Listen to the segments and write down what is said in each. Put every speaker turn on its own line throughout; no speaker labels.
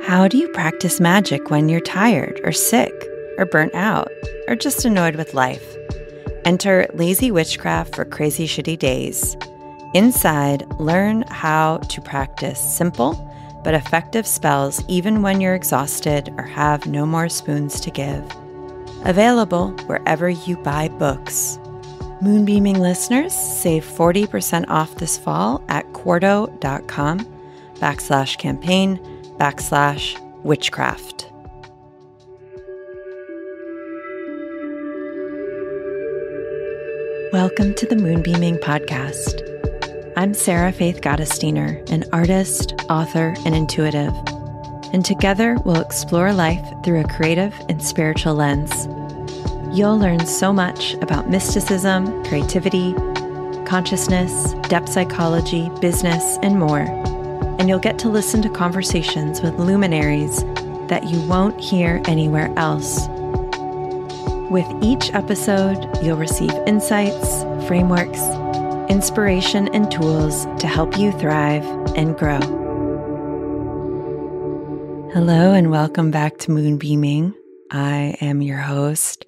How do you practice magic when you're tired or sick or burnt out or just annoyed with life? Enter Lazy Witchcraft for Crazy Shitty Days. Inside, learn how to practice simple but effective spells even when you're exhausted or have no more spoons to give. Available wherever you buy books. Moonbeaming listeners save 40% off this fall at quarto.com/campaign/witchcraft. Welcome to the Moonbeaming podcast. I'm Sarah Faith Gottesdiener, an artist, author, and intuitive. And together we'll explore life through a creative and spiritual lens. You'll learn so much about mysticism, creativity, consciousness, depth psychology, business, and more. And you'll get to listen to conversations with luminaries that you won't hear anywhere else. With each episode, you'll receive insights, frameworks, inspiration, and tools to help you thrive and grow. Hello, and welcome back to Moonbeaming. I am your host,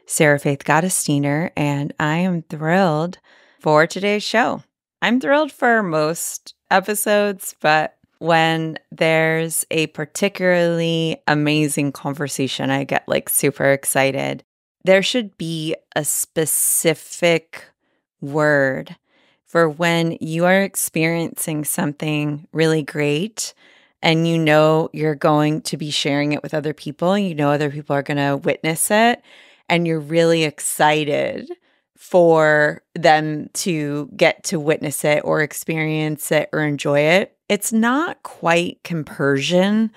Sarah Faith Gottesdiener, and I am thrilled for today's show. I'm thrilled for most episodes, but when there's a particularly amazing conversation, I get super excited. There should be a specific word for when you are experiencing something really great and you know you're going to be sharing it with other people, and you know other people are going to witness it, and you're really excited for them to get to witness it or experience it or enjoy it. It's not quite compersion.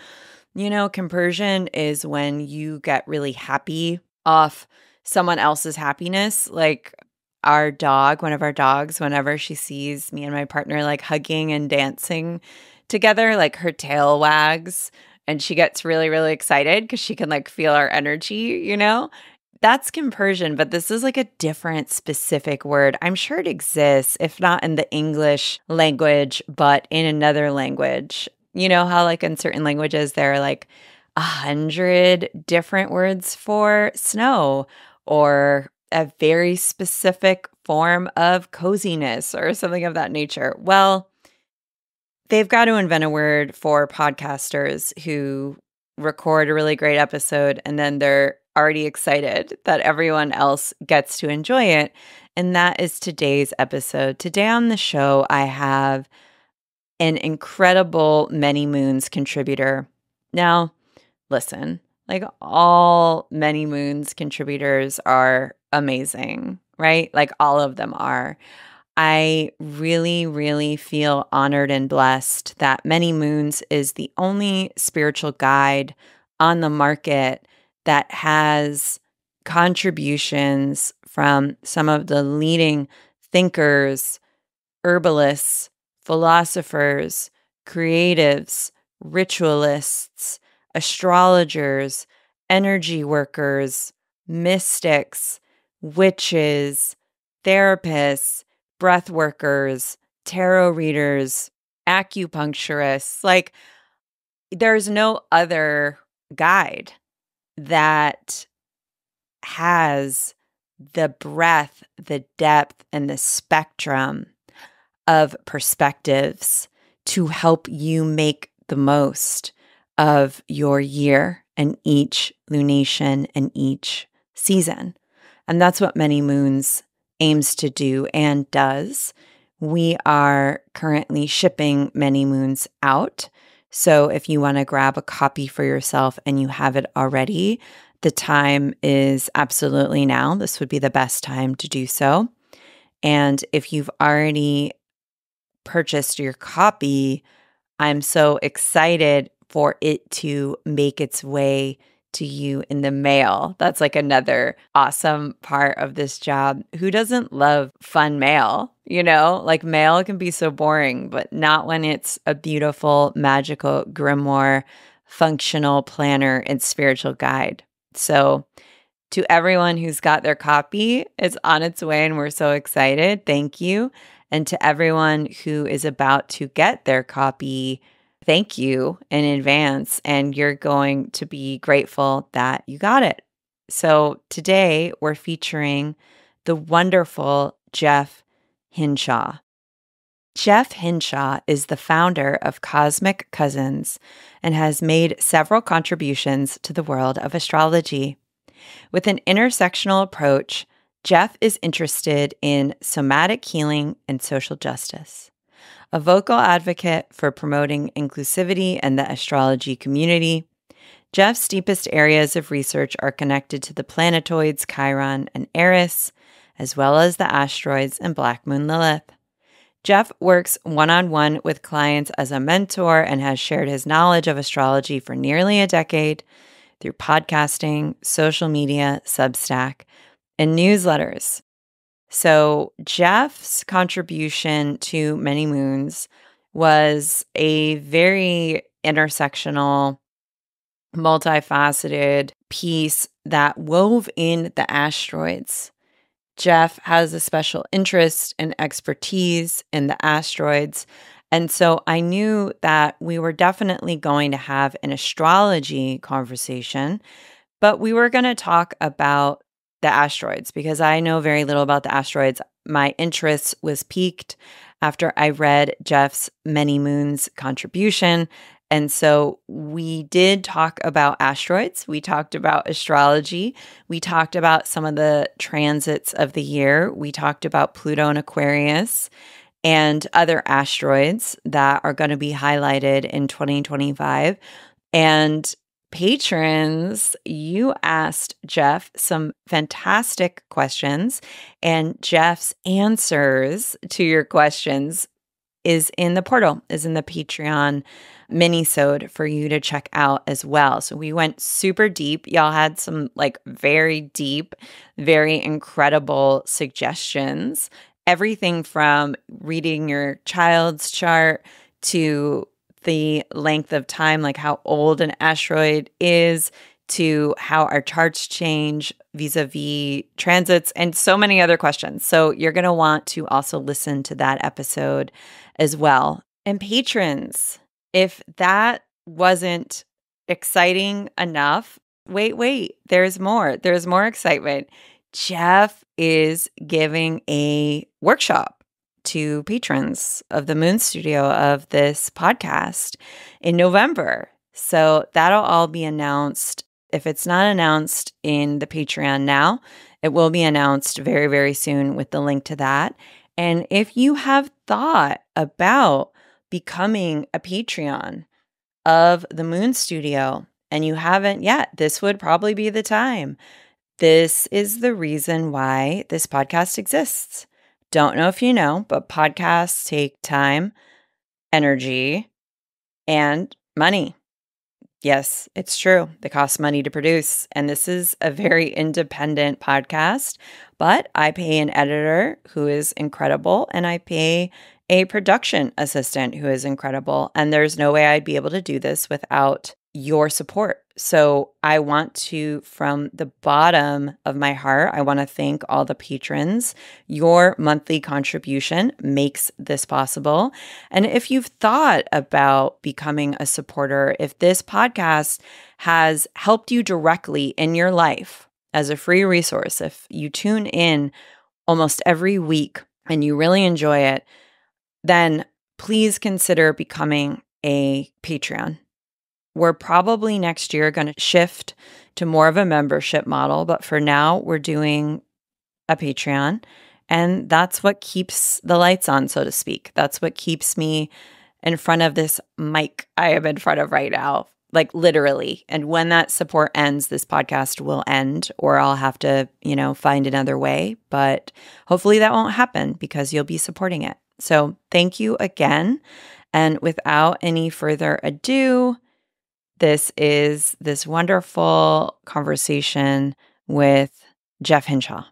Compersion is when you get really happy off someone else's happiness. Like our dog, one of our dogs, whenever she sees me and my partner hugging and dancing together, her tail wags and she gets really, really excited because she can feel our energy, That's compersion, but this is a different specific word. I'm sure it exists, if not in the English language, but in another language. You know how in certain languages there are 100 different words for snow, or a very specific form of coziness or something of that nature. Well, they've got to invent a word for podcasters who record a really great episode and then they're already excited that everyone else gets to enjoy it. And that is today's episode. Today on the show, I have an incredible Many Moons contributor. Now, listen, all Many Moons contributors are amazing, right? All of them are. I really, really feel honored and blessed that Many Moons is the only spiritual guide on the market that has contributions from some of the leading thinkers, herbalists, philosophers, creatives, ritualists, astrologers, energy workers, mystics, witches, therapists, breath workers, tarot readers, acupuncturists. There's no other guide that has the breadth, the depth, and the spectrum of perspectives to help you make the most of your year and each lunation and each season. And that's what Many Moons aims to do and does. We are currently shipping Many Moons out. So if you want to grab a copy for yourself and you have it already, the time is absolutely now. This would be the best time to do so. And if you've already purchased your copy, I'm so excited for it to make its way to you in the mail. That's another awesome part of this job. Who doesn't love fun mail? Mail can be so boring, but not when it's a beautiful, magical grimoire, functional planner, and spiritual guide. So to everyone who's got their copy, it's on its way and we're so excited. Thank you. And to everyone who is about to get their copy, thank you in advance, and you're going to be grateful that you got it. So today we're featuring the wonderful Jeff Hinshaw. Jeff Hinshaw is the founder of Cosmic Cousins and has made several contributions to the world of astrology. With an intersectional approach, Jeff is interested in somatic healing and social justice. A vocal advocate for promoting inclusivity in the astrology community, Jeff's deepest areas of research are connected to the planetoids Chiron and Eris, as well as the asteroids and Black Moon Lilith. Jeff works one-on-one with clients as a mentor and has shared his knowledge of astrology for nearly a decade through podcasting, social media, Substack, and newsletters. So Jeff's contribution to Many Moons was a very intersectional, multifaceted piece that wove in the asteroids. Jeff has a special interest and expertise in the asteroids. And so I knew that we were definitely going to have an astrology conversation, but we were going to talk about the asteroids because I know very little about the asteroids. My interest was piqued after I read Jeff's Many Moons contribution. And so we did talk about asteroids. We talked about astrology. We talked about some of the transits of the year. We talked about Pluto and Aquarius and other asteroids that are going to be highlighted in 2025. And patrons, you asked Jeff some fantastic questions, and Jeff's answers to your questions is in the portal, is in the Patreon mini-sode for you to check out as well. So we went super deep. Y'all had some like very deep, very incredible suggestions. Everything from reading your child's chart to the length of time, like how old an asteroid is, to how our charts change vis-a-vis transits, and so many other questions. So you're going to want to also listen to that episode as well. And patrons, if that wasn't exciting enough, wait, there's more. There's more excitement. Jeff is giving a workshop to patrons of the Moon Studio of this podcast in November. So that'll all be announced. If it's not announced in the Patreon now, it will be announced very, very soon with the link to that. And if you have thought about becoming a Patreon of the Moon Studio and you haven't yet, this would probably be the time. This is the reason why this podcast exists. Don't know if you know, but podcasts take time, energy, and money. Yes, it's true. They cost money to produce. And this is a very independent podcast, but I pay an editor who is incredible and I pay a production assistant who is incredible. And there's no way I'd be able to do this without your support. So I want to, from the bottom of my heart, I want to thank all the patrons. Your monthly contribution makes this possible. And if you've thought about becoming a supporter, if this podcast has helped you directly in your life as a free resource, if you tune in almost every week and you really enjoy it, then please consider becoming a Patreon. We're probably next year going to shift to more of a membership model, but for now, we're doing a Patreon. And that's what keeps the lights on, so to speak. That's what keeps me in front of this mic I am in front of right now, like literally. And when that support ends, this podcast will end, or I'll have to, find another way. But hopefully that won't happen because you'll be supporting it. So thank you again. And without any further ado, this is this wonderful conversation with Jeff Hinshaw.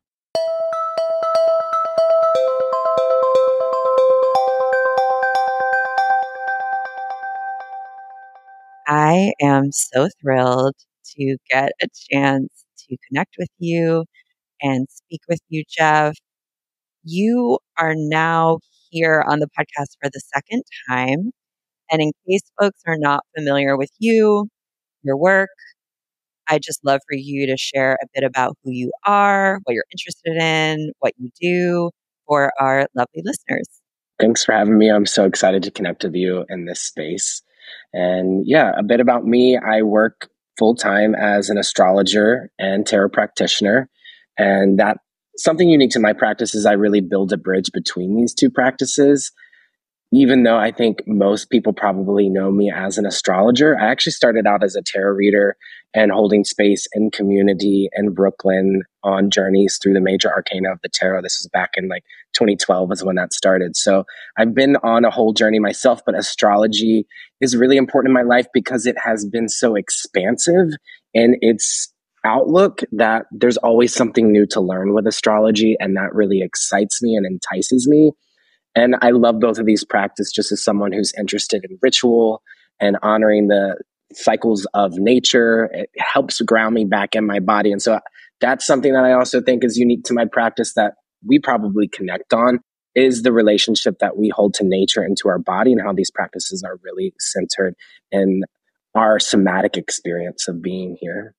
I am so thrilled to get a chance to connect with you and speak with you, Jeff. You are now here on the podcast for the second time. And in case folks are not familiar with you, your work, I just love for you to share a bit about who you are, what you're interested in, what you do for our lovely listeners.
Thanks for having me. I'm so excited to connect with you in this space. And yeah, a bit about me. I work full time as an astrologer and tarot practitioner. And that something unique to my practice is I really build a bridge between these two practices. Even though I think most people probably know me as an astrologer, I actually started out as a tarot reader and holding space in community in Brooklyn on journeys through the major arcana of the tarot. This was back in like 2012 is when that started. So I've been on a whole journey myself, but astrology is really important in my life because it has been so expansive in its outlook that there's always something new to learn with astrology. And that really excites me and entices me. And I love both of these practices just as someone who's interested in ritual and honoring the cycles of nature. It helps ground me back in my body. And so that's something that I also think is unique to my practice that we probably connect on is the relationship that we hold to nature and to our body and how these practices are really centered in our somatic experience of being here.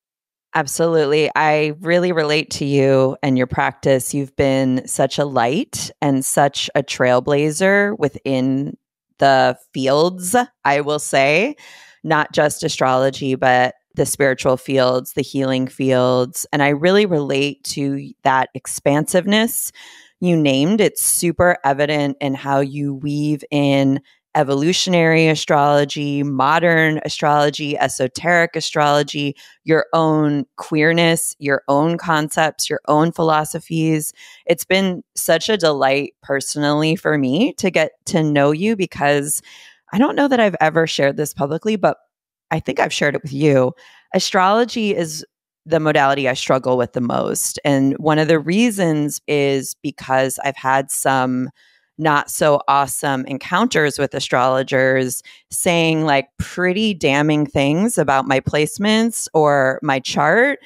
Absolutely. I really relate to you and your practice. You've been such a light and such a trailblazer within the fields, I will say, not just astrology, but the spiritual fields, the healing fields. And I really relate to that expansiveness you named. It's super evident in how you weave in evolutionary astrology, modern astrology, esoteric astrology, your own queerness, your own concepts, your own philosophies. It's been such a delight personally for me to get to know you because I don't know that I've ever shared this publicly, but I think I've shared it with you. Astrology is the modality I struggle with the most. And one of the reasons is because I've had some not so awesome encounters with astrologers saying like pretty damning things about my placements or my chart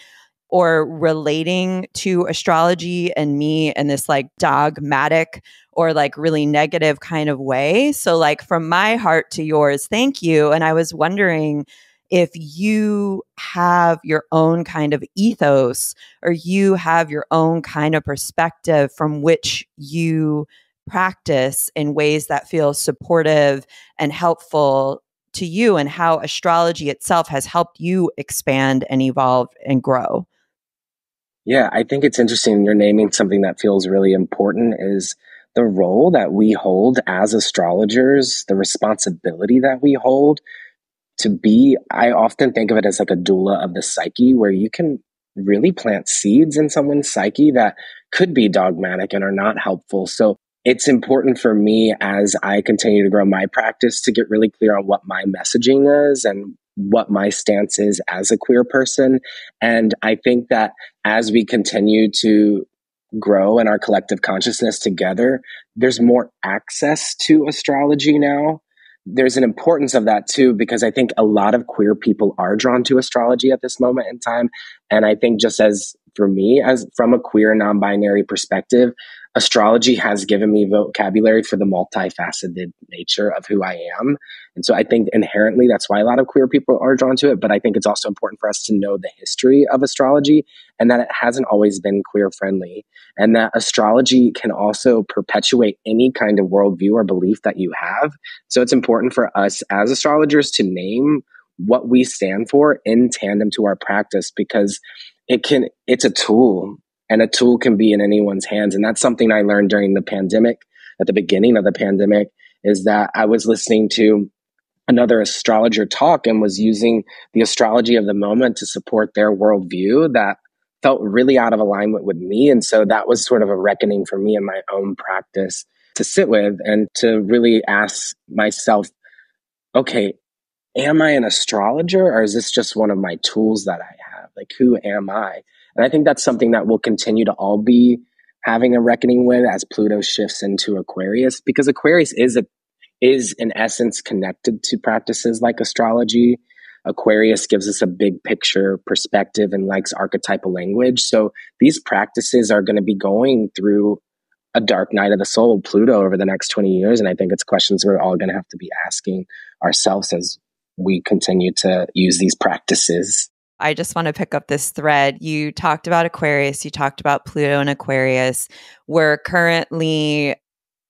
or relating to astrology and me in this like dogmatic or like really negative kind of way. So like from my heart to yours, thank you. And I was wondering if you have your own kind of ethos or you have your own kind of perspective from which you practice in ways that feel supportive and helpful to you and how astrology itself has helped you expand and evolve and grow.
Yeah, I think it's interesting. You're naming something that feels really important is the role that we hold as astrologers, the responsibility that we hold to be. I often think of it as like a doula of the psyche, where you can really plant seeds in someone's psyche that could be dogmatic and are not helpful. So it's important for me as I continue to grow my practice to get really clear on what my messaging is and what my stance is as a queer person. And I think that as we continue to grow in our collective consciousness together, there's more access to astrology now. There's an importance of that too, because I think a lot of queer people are drawn to astrology at this moment in time. And I think just as for me, as from a queer non-binary perspective, astrology has given me vocabulary for the multifaceted nature of who I am. And so I think inherently that's why a lot of queer people are drawn to it. But I think it's also important for us to know the history of astrology and that it hasn't always been queer friendly, and that astrology can also perpetuate any kind of worldview or belief that you have. So it's important for us as astrologers to name what we stand for in tandem to our practice, because it's a tool, and a tool can be in anyone's hands. And that's something I learned during the pandemic. At the beginning of the pandemic, is that I was listening to another astrologer talk and was using the astrology of the moment to support their worldview that felt really out of alignment with me. And so that was sort of a reckoning for me in my own practice to sit with and to really ask myself, okay, am I an astrologer, or is this just one of my tools that I have? Like, who am I? And I think that's something that we'll continue to all be having a reckoning with as Pluto shifts into Aquarius, because Aquarius is in essence connected to practices like astrology. Aquarius gives us a big picture perspective and likes archetypal language. So these practices are going to be going through a dark night of the soul, Pluto, over the next 20 years. And I think it's questions we're all going to have to be asking ourselves as we continue to use these practices.
I just want to pick up this thread. You talked about Aquarius, you talked about Pluto and Aquarius. We're currently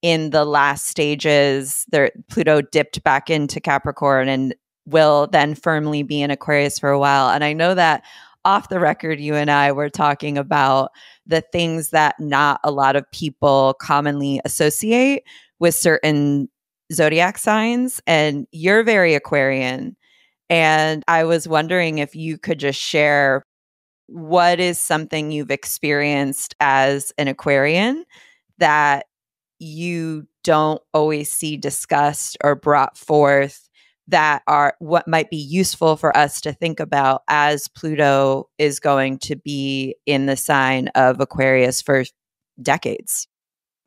in the last stages. Pluto dipped back into Capricorn and will then firmly be in Aquarius for a while. And I know that off the record, you and I were talking about the things that not a lot of people commonly associate with certain zodiac signs. And you're very Aquarian. And I was wondering if you could just share what is something you've experienced as an Aquarian that you don't always see discussed or brought forth that are what might be useful for us to think about as Pluto is going to be in the sign of Aquarius for decades.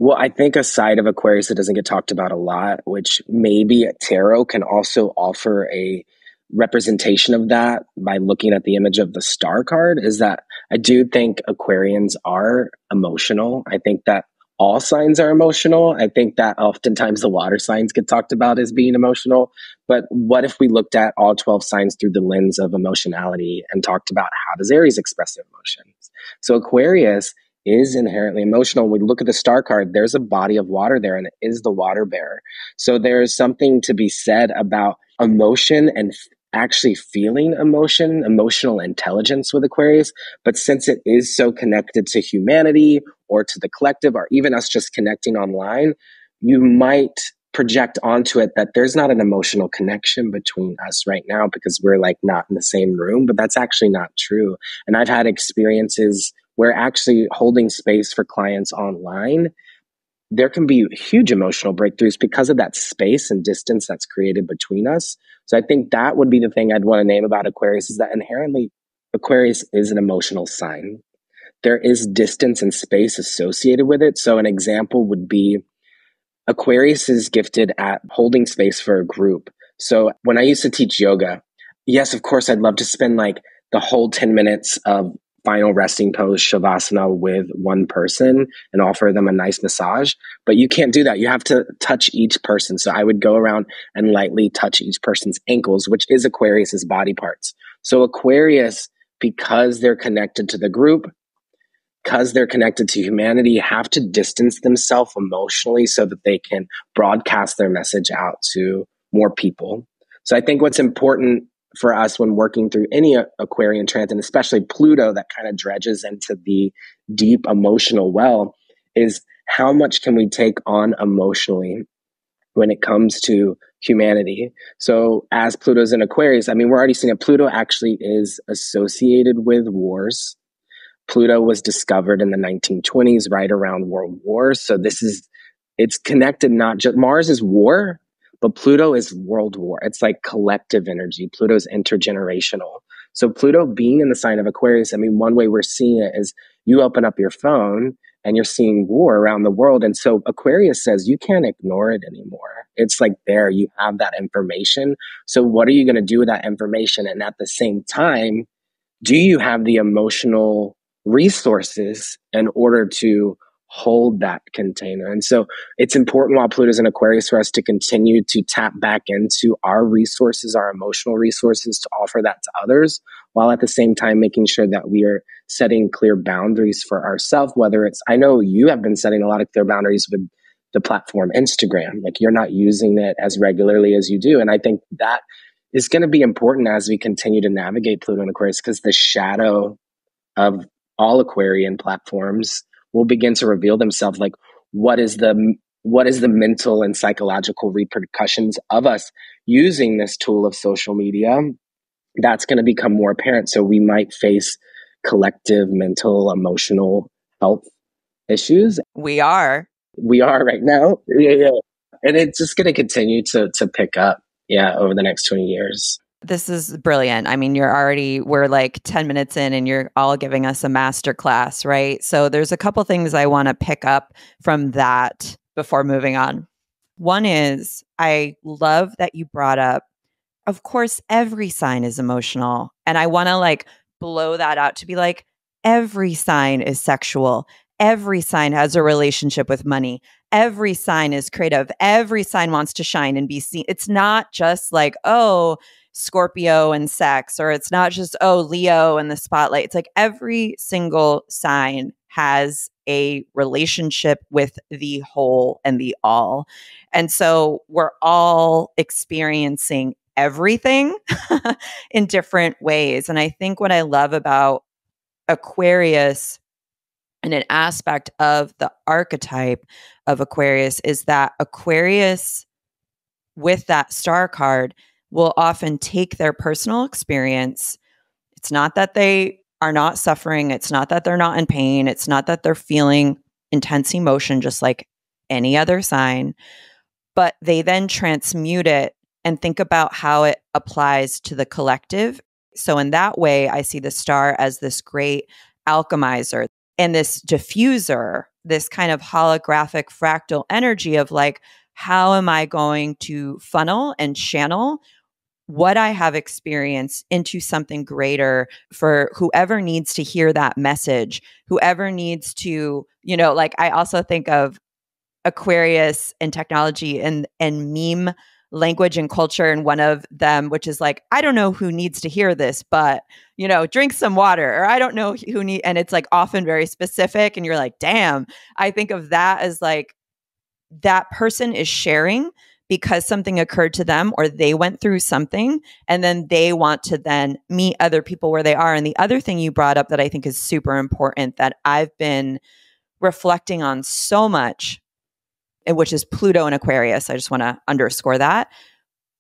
Well, I think a side of Aquarius that doesn't get talked about a lot, which maybe tarot can also offer a representation of that by looking at the image of the star card, is that I do think Aquarians are emotional. I think that all signs are emotional. I think that oftentimes the water signs get talked about as being emotional. But what if we looked at all 12 signs through the lens of emotionality and talked about how does Aries express their emotions? So Aquarius is inherently emotional. When we look at the star card, there's a body of water there, and it is the water bearer. So there's something to be said about emotion and actually feeling emotion, emotional intelligence with Aquarius. But since it is so connected to humanity or to the collective, or even us just connecting online, you might project onto it that there's not an emotional connection between us right now because we're like not in the same room, but that's actually not true. And I've had experiences where actually holding space for clients online, there can be huge emotional breakthroughs because of that space and distance that's created between us. So I think that would be the thing I'd want to name about Aquarius, is that inherently Aquarius is an emotional sign. There is distance and space associated with it. So an example would be Aquarius is gifted at holding space for a group. So when I used to teach yoga, yes, of course, I'd love to spend like the whole 10 minutes of final resting pose, Shavasana, with one person and offer them a nice massage. But you can't do that. You have to touch each person. So I would go around and lightly touch each person's ankles, which is Aquarius's body parts. So Aquarius, because they're connected to the group, because they're connected to humanity, have to distance themselves emotionally so that they can broadcast their message out to more people. So I think what's important for us when working through any Aquarian transit, and especially Pluto that kind of dredges into the deep emotional well, is how much can we take on emotionally when it comes to humanity. So as Pluto's in Aquarius, I mean, we're already seeing that Pluto actually is associated with wars. Pluto was discovered in the 1920s, right around World War. So it's connected, not just Mars is war, but Pluto is world war. It's like collective energy. Pluto's intergenerational. So Pluto being in the sign of Aquarius, I mean, one way we're seeing it is you open up your phone and you're seeing war around the world. And so Aquarius says you can't ignore it anymore. It's like there, you have that information. So what are you going to do with that information? And at the same time, do you have the emotional resources in order to hold that container? And so it's important while Pluto's in Aquarius for us to continue to tap back into our resources, our emotional resources, to offer that to others, while at the same time making sure that we are setting clear boundaries for ourselves. Whether it's, I know you have been setting a lot of clear boundaries with the platform Instagram, like you're not using it as regularly as you do. And I think that is going to be important as we continue to navigate Pluto and Aquarius, because the shadow of all Aquarian platforms will begin to reveal themselves. Like, what is the mental and psychological repercussions of us using this tool of social media? That's going to become more apparent. So we might face collective mental, emotional health issues.
We are
right now. Yeah. And it's just going to continue to pick up. Yeah, over the next 20 years.
This is brilliant. I mean, we're like 10 minutes in and you're all giving us a master class, right? So there's a couple things I want to pick up from that before moving on. One is, I love that you brought up, of course, every sign is emotional. And I want to like blow that out to be like, every sign is sexual. every sign has a relationship with money. Every sign is creative. Every sign wants to shine and be seen. It's not just like, oh, Scorpio and sex, or it's not just, oh, Leo and the spotlight. It's like every single sign has a relationship with the whole and the all. And so we're all experiencing everything in different ways. And I think what I love about Aquarius and an aspect of the archetype of Aquarius is that Aquarius, with that star card, will often take their personal experience. It's not that they are not suffering. It's not that they're not in pain. It's not that they're feeling intense emotion, just like any other sign, but they then transmute it and think about how it applies to the collective. So in that way, I see the star as this great alchemizer and this diffuser, this kind of holographic fractal energy of like, how am I going to funnel and channel what I have experienced into something greater for whoever needs to hear that message, whoever needs to, like I also think of Aquarius and technology and meme language and culture, and one of them, which is like, I don't know who needs to hear this, but drink some water, or I don't know who need, and it's like often very specific, and you're like, damn. I think of that as like that person is sharing because something occurred to them or they went through something, and then they want to then meet other people where they are. And the other thing you brought up that I think is super important that I've been reflecting on so much, which is Pluto and Aquarius. I just want to underscore that.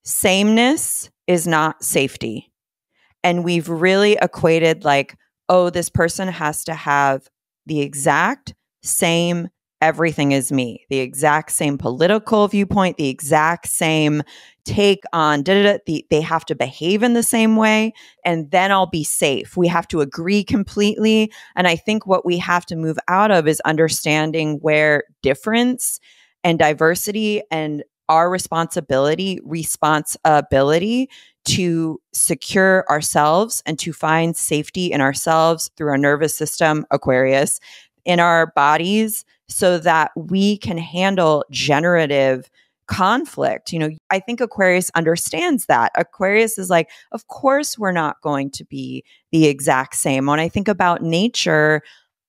Sameness is not safety. And we've really equated like, oh, this person has to have the exact same everything as me, the exact same political viewpoint, the exact same take on they have to behave in the same way, and then I'll be safe. We have to agree completely. And I think what we have to move out of is understanding where difference and diversity and our responsibility to secure ourselves and to find safety in ourselves through our nervous system, Aquarius, in our bodies, so that we can handle generative conflict. I think Aquarius understands that. Aquarius is like, of course, we're not going to be the exact same. When I think about nature,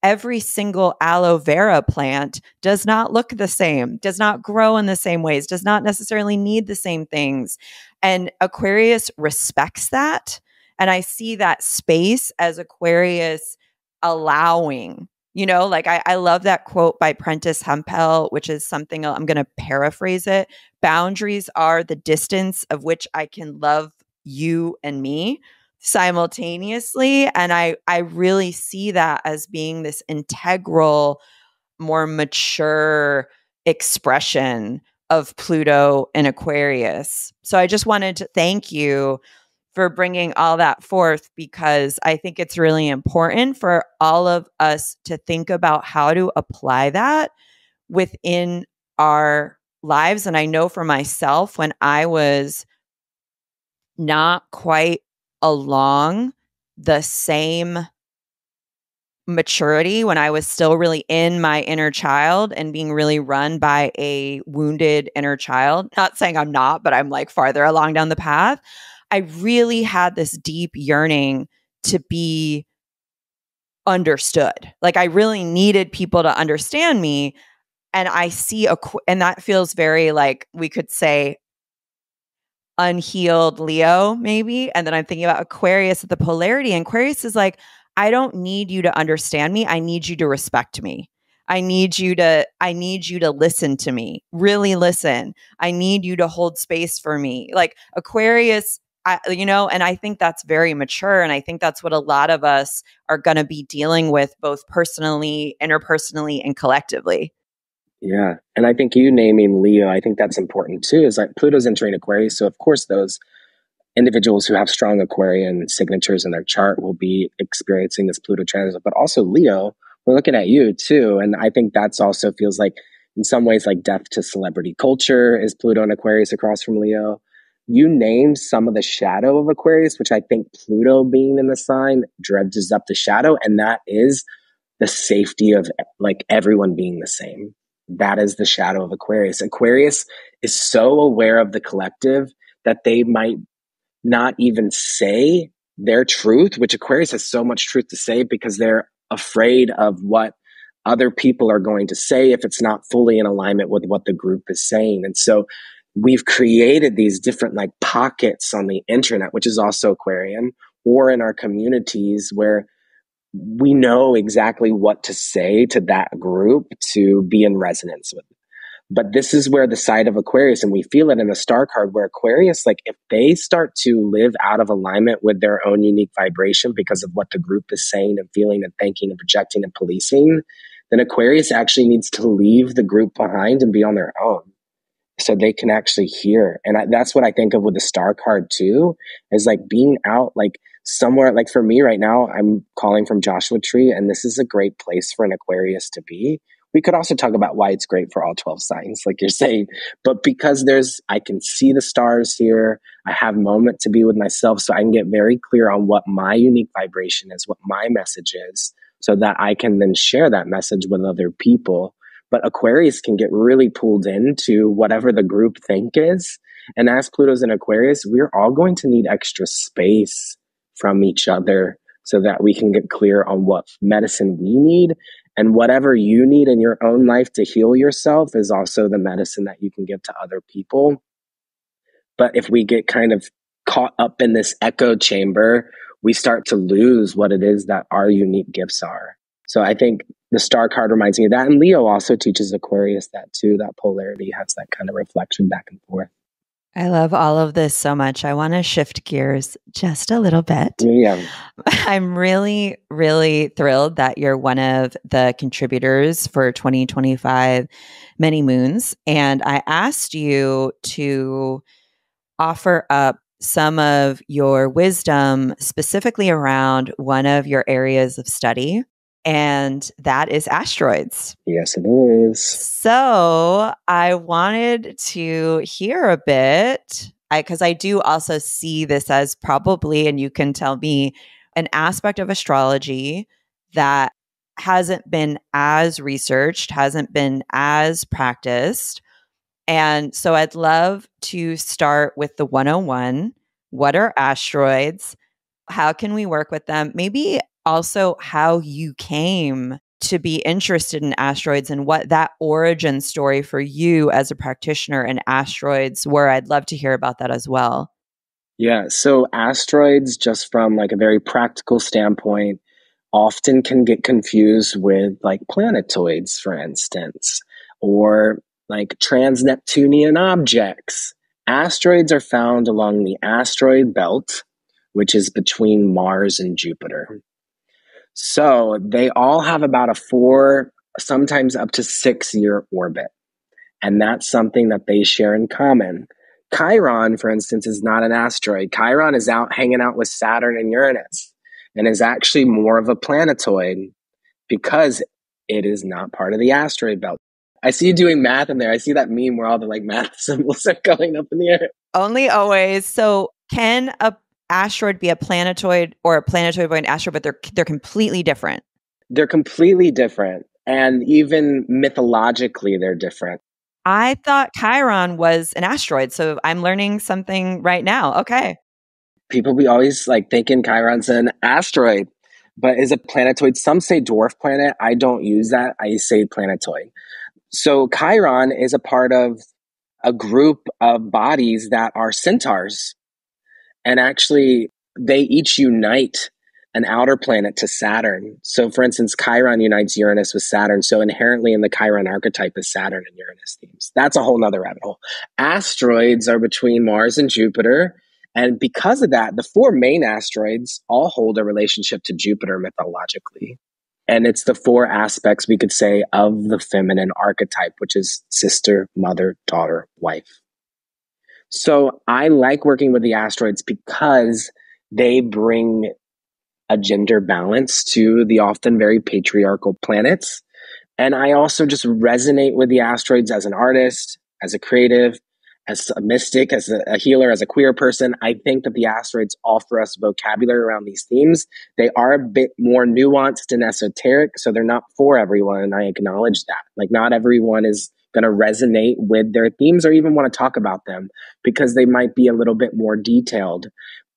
every single aloe vera plant does not look the same, does not grow in the same ways, does not necessarily need the same things. And Aquarius respects that. And I see that space as Aquarius allowing, like I love that quote by Prentice Hempel, which is something I'm going to paraphrase it. Boundaries are the distance of which I can love you and me simultaneously. And I really see that as being this integral, more mature expression of Pluto and Aquarius. So I just wanted to thank you for bringing all that forth, because I think it's really important for all of us to think about how to apply that within our lives. And I know for myself, when I was not quite along the same maturity, when I was still really in my inner child and being really run by a wounded inner child, not saying I'm not, but I'm like farther along down the path, I really had this deep yearning to be understood. Like I really needed people to understand me. And I see and that feels very like, we could say, unhealed Leo, maybe. And then I'm thinking about Aquarius at the polarity. And Aquarius is like, I don't need you to understand me. I need you to respect me. I need you to listen to me. Really listen. I need you to hold space for me. Like Aquarius, and I think that's very mature. And I think that's what a lot of us are going to be dealing with, both personally, interpersonally, and collectively.
Yeah. And I think you naming Leo, I think that's important too, is like Pluto's entering Aquarius. So of course those individuals who have strong Aquarian signatures in their chart will be experiencing this Pluto transit, but also Leo, we're looking at you too. And I think that's also feels like in some ways like death to celebrity culture is Pluto and Aquarius across from Leo. You named some of the shadow of Aquarius, which I think Pluto being in the sign dredges up the shadow. And that is the safety of like everyone being the same. That is the shadow of Aquarius. Aquarius is so aware of the collective that they might not even say their truth, which Aquarius has so much truth to say because they're afraid of what other people are going to say if it's not fully in alignment with what the group is saying. And so we've created these different like pockets on the internet, which is also Aquarian, or in our communities where we know exactly what to say to that group to be in resonance with. But this is where the side of Aquarius, and we feel it in the star card, where Aquarius, like if they start to live out of alignment with their own unique vibration because of what the group is saying and feeling and thinking and projecting and policing, then Aquarius actually needs to leave the group behind and be on their own so they can actually hear. And that's what I think of with the star card too, is like being out like somewhere. Like for me right now, I'm calling from Joshua Tree, and this is a great place for an Aquarius to be. We could also talk about why it's great for all 12 signs, like you're saying, but because I can see the stars here, I have a moment to be with myself, so I can get very clear on what my unique vibration is, what my message is, so that I can then share that message with other people. But Aquarius can get really pulled into whatever the group think is. And as Pluto's in Aquarius, we're all going to need extra space from each other so that we can get clear on what medicine we need. And whatever you need in your own life to heal yourself is also the medicine that you can give to other people. But if we get kind of caught up in this echo chamber, we start to lose what it is that our unique gifts are. So I think the star card reminds me of that. And Leo also teaches Aquarius that too. That polarity has that kind of reflection back and forth.
I love all of this so much. I want to shift gears just a little bit.
Yeah.
I'm really, really thrilled that you're one of the contributors for 2025 Many Moons. And I asked you to offer up some of your wisdom specifically around one of your areas of study, and that is asteroids.
Yes, it is.
So I wanted to hear a bit, because I do also see this as probably, and you can tell me, an aspect of astrology that hasn't been as researched, hasn't been as practiced. And so I'd love to start with the 101. What are asteroids? How can we work with them? Maybe also how you came to be interested in asteroids and what that origin story for you as a practitioner in asteroids were. I'd love to hear about that as well.
Yeah. So asteroids, just from like a very practical standpoint, often can get confused with like planetoids, for instance, or like trans-Neptunian objects. Asteroids are found along the asteroid belt, which is between Mars and Jupiter. So they all have about a 4, sometimes up to 6 year orbit. And that's something that they share in common. Chiron, for instance, is not an asteroid. Chiron is out hanging out with Saturn and Uranus and is actually more of a planetoid because it is not part of the asteroid belt. I see you doing math in there. I see that meme where all the like math symbols are going up in the air.
Only always. So can a asteroid be a planetoid, or a planetoid be an asteroid, but they're completely different?
They're completely different. And even mythologically, they're different.
I thought Chiron was an asteroid, so I'm learning something right now. Okay.
People be always like thinking Chiron's an asteroid, but is a planetoid. Some say dwarf planet. I don't use that. I say planetoid. So Chiron is a part of a group of bodies that are centaurs. And actually, they each unite an outer planet to Saturn. So for instance, Chiron unites Uranus with Saturn. So inherently in the Chiron archetype is Saturn and Uranus themes. That's a whole nother rabbit hole. Asteroids are between Mars and Jupiter. And because of that, the 4 main asteroids all hold a relationship to Jupiter mythologically. And it's the 4 aspects, we could say, of the feminine archetype, which is sister, mother, daughter, wife. So I like working with the asteroids because they bring a gender balance to the often very patriarchal planets. And I also just resonate with the asteroids as an artist, as a creative, as a mystic, as a healer, as a queer person, I think that the asteroids offer us vocabulary around these themes. They are a bit more nuanced and esoteric, so they're not for everyone, and I acknowledge that. Like, not everyone is going to resonate with their themes or even want to talk about them because they might be a little bit more detailed.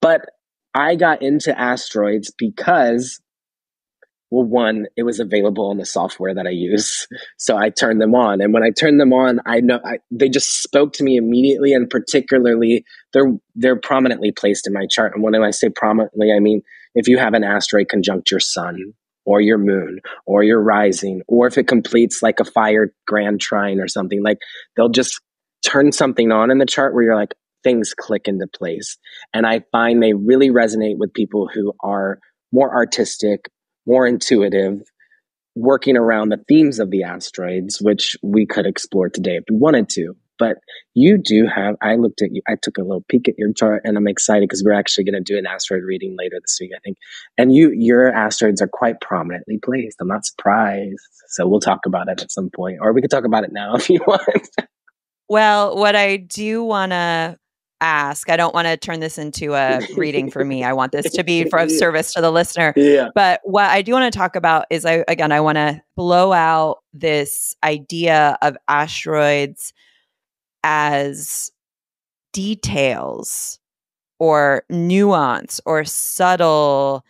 But I got into asteroids because, well, one, it was available in the software that I use. So I turned them on. And when I turned them on, they just spoke to me immediately. And particularly, they're prominently placed in my chart. And when I say prominently, I mean, if you have an asteroid conjunct your sun or your moon or your rising, or if it completes like a fire grand trine or something, like they'll just turn something on in the chart where you're like, things click into place. And I find they really resonate with people who are more artistic, more intuitive, working around the themes of the asteroids, which we could explore today if we wanted to. But you do have, I looked at you, I took a little peek at your chart, and I'm excited because we're actually going to do an asteroid reading later this week, I think. And your asteroids are quite prominently placed. I'm not surprised. So we'll talk about it at some point, or we could talk about it now if you want.
Well, what I do want to ask, I don't want to turn this into a reading for me. I want this to be of service to the listener.
Yeah.
But what I do want to talk about is, I want to blow out this idea of asteroids as details or nuance or subtle.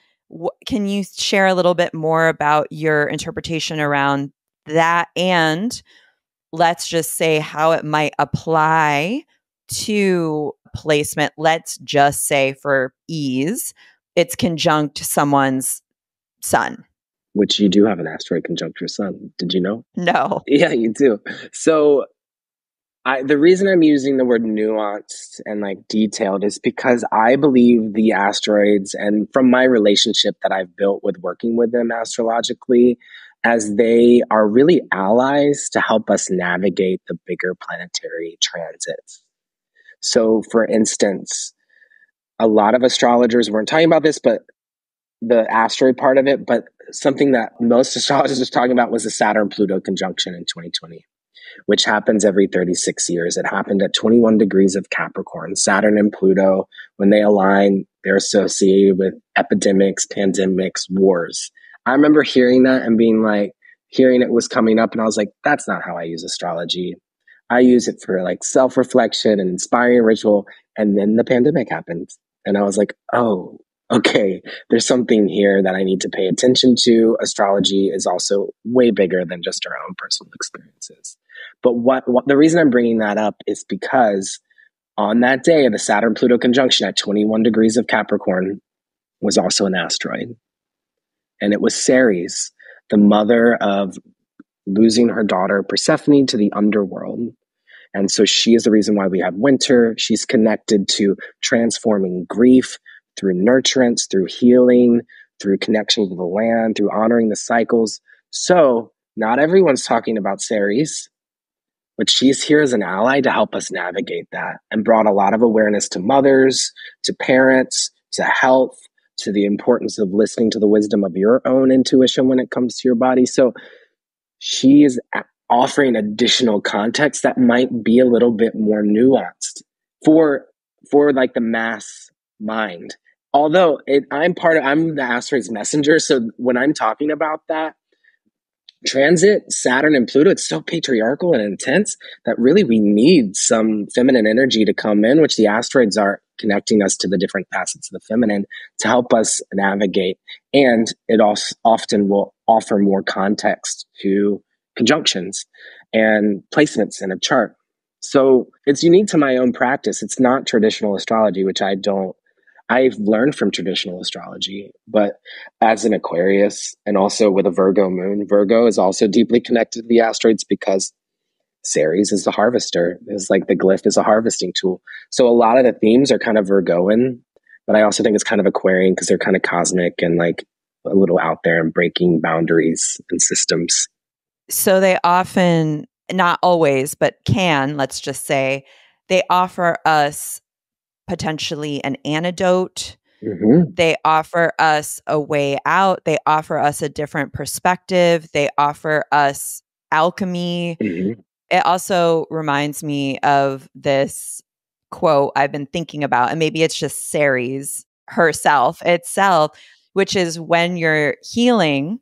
Can you share a little bit more about your interpretation around that? And let's just say how it might apply to placement. Let's just say, for ease, it's conjunct someone's sun.
Which you do have an asteroid conjunct your sun. Did you know?
No.
Yeah, you do. So the reason I'm using the word nuanced and like detailed is because I believe the asteroids, and from my relationship that I've built with working with them astrologically, as they are really allies to help us navigate the bigger planetary transits. So, for instance, a lot of astrologers weren't talking about this, but the asteroid part of it, but something that most astrologers were talking about was the Saturn-Pluto conjunction in 2020. Which happens every 36 years. It happened at 21 degrees of Capricorn. Saturn and Pluto, when they align, they're associated with epidemics, pandemics, wars. I remember hearing that and hearing it was coming up, and I was like, that's not how I use astrology. I use it for like self-reflection and inspiring ritual. And then the pandemic happened. And I was like, oh, okay, there's something here that I need to pay attention to. Astrology is also way bigger than just our own personal experiences. But what the reason I'm bringing that up is because on that day of the Saturn-Pluto conjunction at 21 degrees of Capricorn was also an asteroid. And it was Ceres, the mother of losing her daughter Persephone to the underworld. And so she is the reason why we have winter. She's connected to transforming grief through nurturance, through healing, through connection to the land, through honoring the cycles. So not everyone's talking about Ceres, but she's here as an ally to help us navigate that, and brought a lot of awareness to mothers, to parents, to health, to the importance of listening to the wisdom of your own intuition when it comes to your body. So she is offering additional context that might be a little bit more nuanced for like the mass mind. Although I'm the asteroid's messenger. So when I'm talking about that transit, Saturn and Pluto, it's so patriarchal and intense that really we need some feminine energy to come in, which the asteroids are connecting us to the different facets of the feminine to help us navigate. And it also often will offer more context to conjunctions and placements in a chart. So it's unique to my own practice. It's not traditional astrology, which I've learned from traditional astrology, but as an Aquarius and also with a Virgo moon, Virgo is also deeply connected to the asteroids because Ceres is the harvester. It's like the glyph is a harvesting tool. So a lot of the themes are kind of Virgoan, but I also think it's kind of Aquarian because they're kind of cosmic and like a little out there and breaking boundaries and systems.
So they often, not always, but let's just say, they offer us potentially an antidote.
Mm-hmm.
They offer us a way out. They offer us a different perspective. They offer us alchemy.
Mm-hmm.
It also reminds me of this quote I've been thinking about, and maybe it's just Ceres herself itself, which is when you're healing,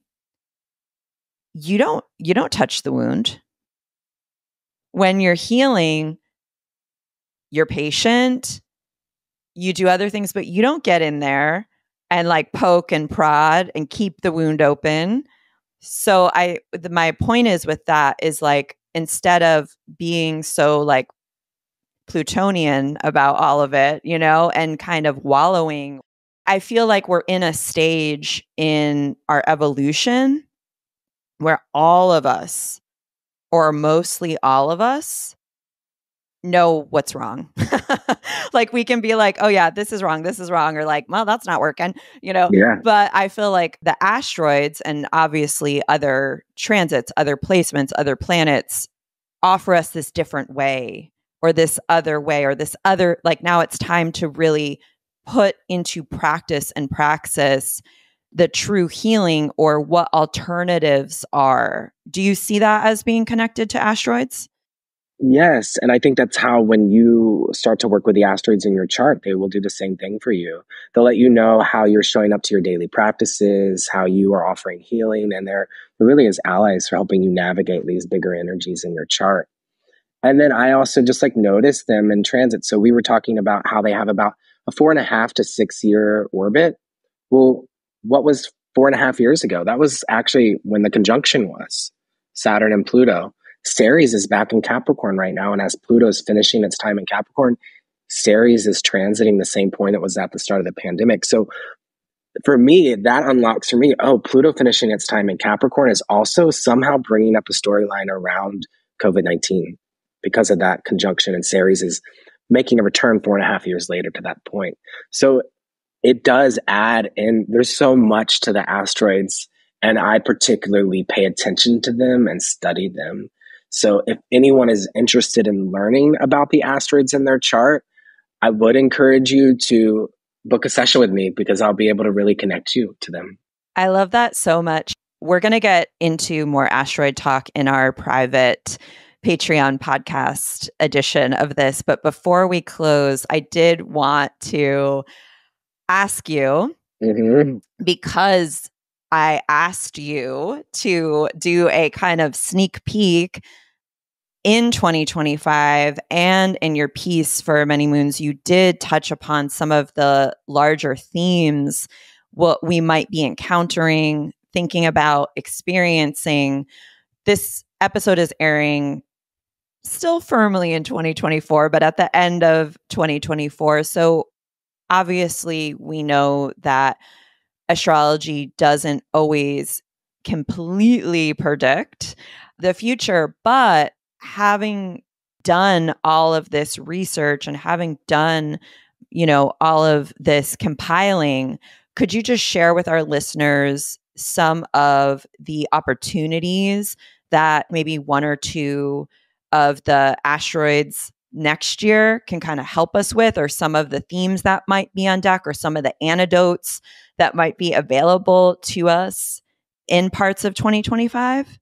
you don't touch the wound. When you're healing, you're patient, you do other things, but you don't get in there and like poke and prod and keep the wound open. So my point is with that is like, instead of being so like Plutonian about all of it, and kind of wallowing, I feel like we're in a stage in our evolution where all of us, or mostly all of us, know what's wrong. Like we can be like, oh yeah, this is wrong, or like, well, that's not working,
Yeah.
But I feel like the asteroids and obviously other transits, other placements, other planets offer us this different way, or this other way, or this other, like, now it's time to really put into practice and praxis the true healing, or what alternatives are. Do you see that as being connected to asteroids?
Yes. And I think that's how, when you start to work with the asteroids in your chart, they will do the same thing for you. They'll let you know how you're showing up to your daily practices, how you are offering healing, and they're really as allies for helping you navigate these bigger energies in your chart. And then I also just like noticed them in transit. So we were talking about how they have about a 4.5 to 6 year orbit. Well, what was 4.5 years ago? That was actually when the conjunction was Saturn and Pluto. Ceres is back in Capricorn right now. And as Pluto is finishing its time in Capricorn, Ceres is transiting the same point it was at the start of the pandemic. So for me, that unlocks for me, oh, Pluto finishing its time in Capricorn is also somehow bringing up a storyline around COVID-19 because of that conjunction. And Ceres is making a return 4.5 years later to that point. So it does add, and there's so much to the asteroids, and I particularly pay attention to them and study them. So if anyone is interested in learning about the asteroids in their chart, I would encourage you to book a session with me, because I'll be able to really connect you to them.
I love that so much. We're going to get into more asteroid talk in our private Patreon podcast edition of this. But before we close, I did want to ask you, because I asked you to do a kind of sneak peek in 2025, and in your piece for Many Moons, you did touch upon some of the larger themes, what we might be encountering, thinking about, experiencing. This episode is airing still firmly in 2024, but at the end of 2024. So obviously, we know that astrology doesn't always completely predict the future, but having done all of this research and having done, all of this compiling, could you just share with our listeners some of the opportunities that maybe one or two of the asteroids next year can kind of help us with, or some of the themes that might be on deck, or some of the antidotes that might be available to us in parts of 2025?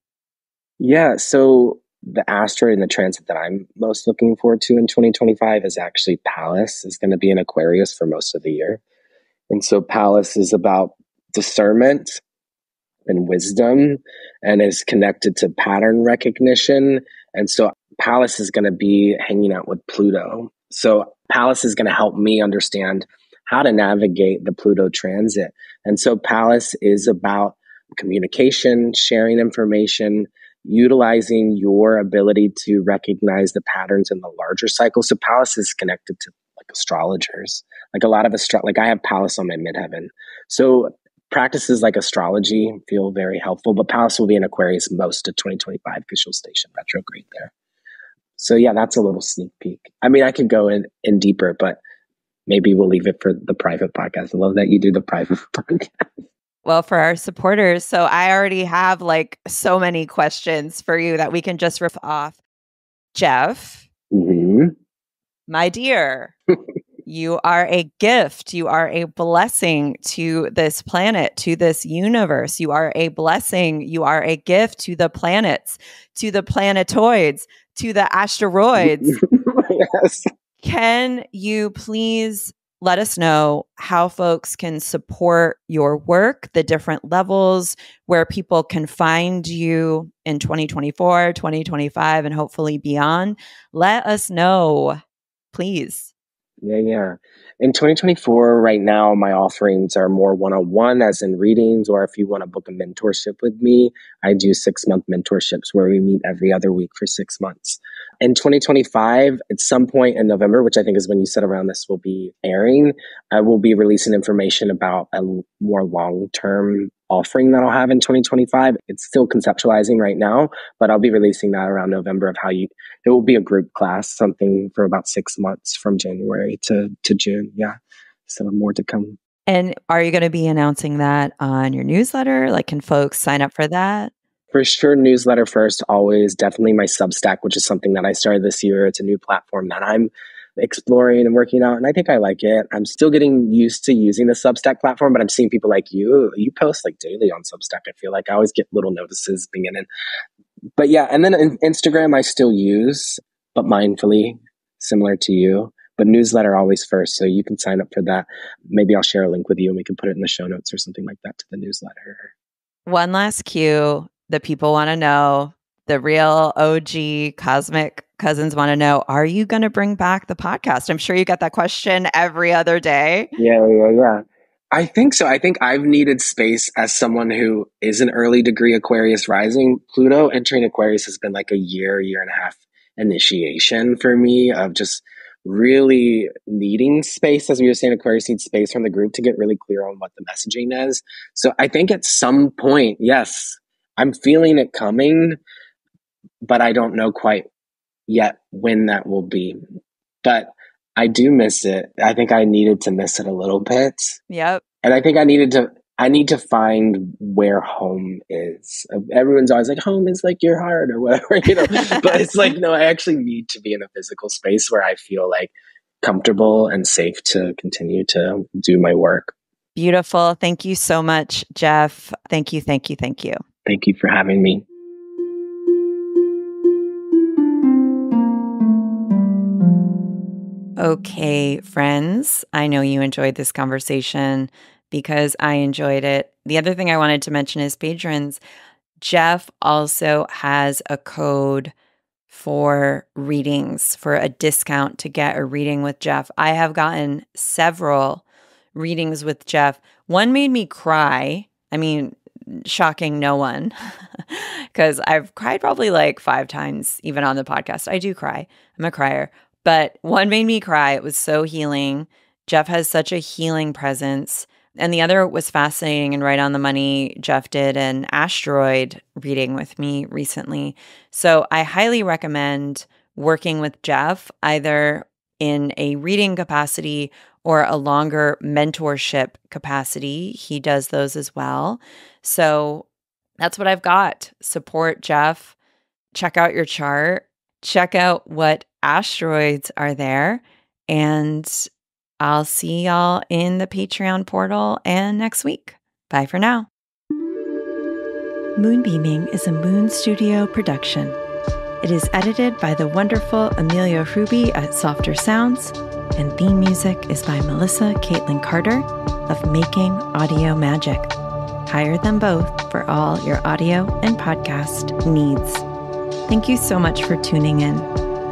Yeah. So the asteroid and the transit that I'm most looking forward to in 2025 is actually Pallas. Is going to be in Aquarius for most of the year. And so Pallas is about discernment and wisdom, and is connected to pattern recognition. And so Pallas is going to be hanging out with Pluto. So Pallas is going to help me understand how to navigate the Pluto transit. And so Pallas is about communication, sharing information, utilizing your ability to recognize the patterns in the larger cycle. So Pallas is connected to like astrologers, like a lot of like I have Pallas on my midheaven. So practices like astrology feel very helpful, but Pallas will be in Aquarius most of 2025 because she'll station retrograde there. So yeah, that's a little sneak peek. I mean, I could go in deeper, but maybe we'll leave it for the private podcast. I love that you do the private podcast.
Well, for our supporters. So I already have like so many questions for you that we can just riff off. Jeff, my dear, you are a gift. You are a blessing to this planet, to this universe. You are a blessing. You are a gift to the planets, to the planetoids, to the asteroids.
Yes.
Can you please let us know how folks can support your work, the different levels, where people can find you in 2024, 2025, and hopefully beyond? Let us know, please.
Yeah. In 2024, right now, my offerings are more one-on-one, as in readings, or if you want to book a mentorship with me, I do 6-month mentorships where we meet every other week for 6 months. In 2025, at some point in November, which I think is when you said around this will be airing, I will be releasing information about a more long-term offering that I'll have in 2025. It's still conceptualizing right now, but I'll be releasing that around November of how it will be a group class, something for about 6 months from January to June. Yeah. So more to come.
And are you going to be announcing that on your newsletter? Like, can folks sign up for that?
For sure, newsletter first, always. Definitely my Substack, which is something that I started this year. It's a new platform that I'm exploring and working out, and I think I like it. I'm still getting used to using the Substack platform, but I'm seeing people like you post like daily on Substack. I feel like I always get little notices beginning. But yeah, and then Instagram I still use, but mindfully, similar to you. But newsletter always first, so you can sign up for that. Maybe I'll share a link with you and we can put it in the show notes or something like that to the newsletter.
One last cue that people want to know, the real OG cosmic cousins want to know, are you going to bring back the podcast? I'm sure you get that question every other day.
Yeah. I think so. I think I've needed space as someone who is an early degree Aquarius rising. Pluto entering Aquarius has been like a year and a half initiation for me of just really needing space. As we were saying, Aquarius needs space from the group to get really clear on what the messaging is. So I think at some point, yes, I'm feeling it coming, but I don't know quite yet when that will be. But I do miss it. I think I needed to miss it a little bit.
Yep.
And I think I need to find where home is. Everyone's always like, home is like your heart or whatever, but it's like, no, I actually need to be in a physical space where I feel like comfortable and safe to continue to do my work.
Beautiful. Thank you so much, Jeff. Thank you.
Thank you for having me.
Okay, friends, I know you enjoyed this conversation because I enjoyed it. The other thing I wanted to mention is patrons. Jeff also has a code for readings, for a discount to get a reading with Jeff. I have gotten several readings with Jeff. One made me cry. I mean, shocking no one, because I've cried probably like 5 times, even on the podcast. I do cry. I'm a crier. But one made me cry. It was so healing. Jeff has such a healing presence. And the other was fascinating and right on the money. Jeff did an asteroid reading with me recently. So I highly recommend working with Jeff, either in a reading capacity or a longer mentorship capacity. He does those as well. So that's what I've got. Support Jeff. Check out your chart. Check out what asteroids are there. And I'll see y'all in the Patreon portal and next week. Bye for now. Moonbeaming is a Moon Studio production. It is edited by the wonderful Amelia Ruby at Softer Sounds, and theme music is by Melissa Caitlin Carter of Making Audio Magic. Hire them both for all your audio and podcast needs. Thank you so much for tuning in.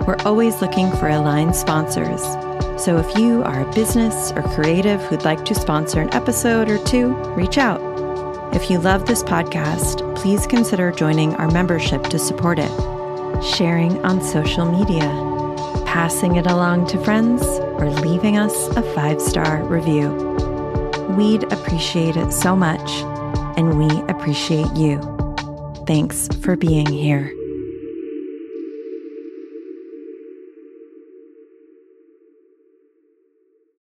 We're always looking for aligned sponsors. So if you are a business or creative who'd like to sponsor an episode or two, reach out. If you love this podcast, please consider joining our membership to support it, sharing on social media, passing it along to friends, or leaving us a 5-star review. We'd appreciate it so much, and we appreciate you. Thanks for being here.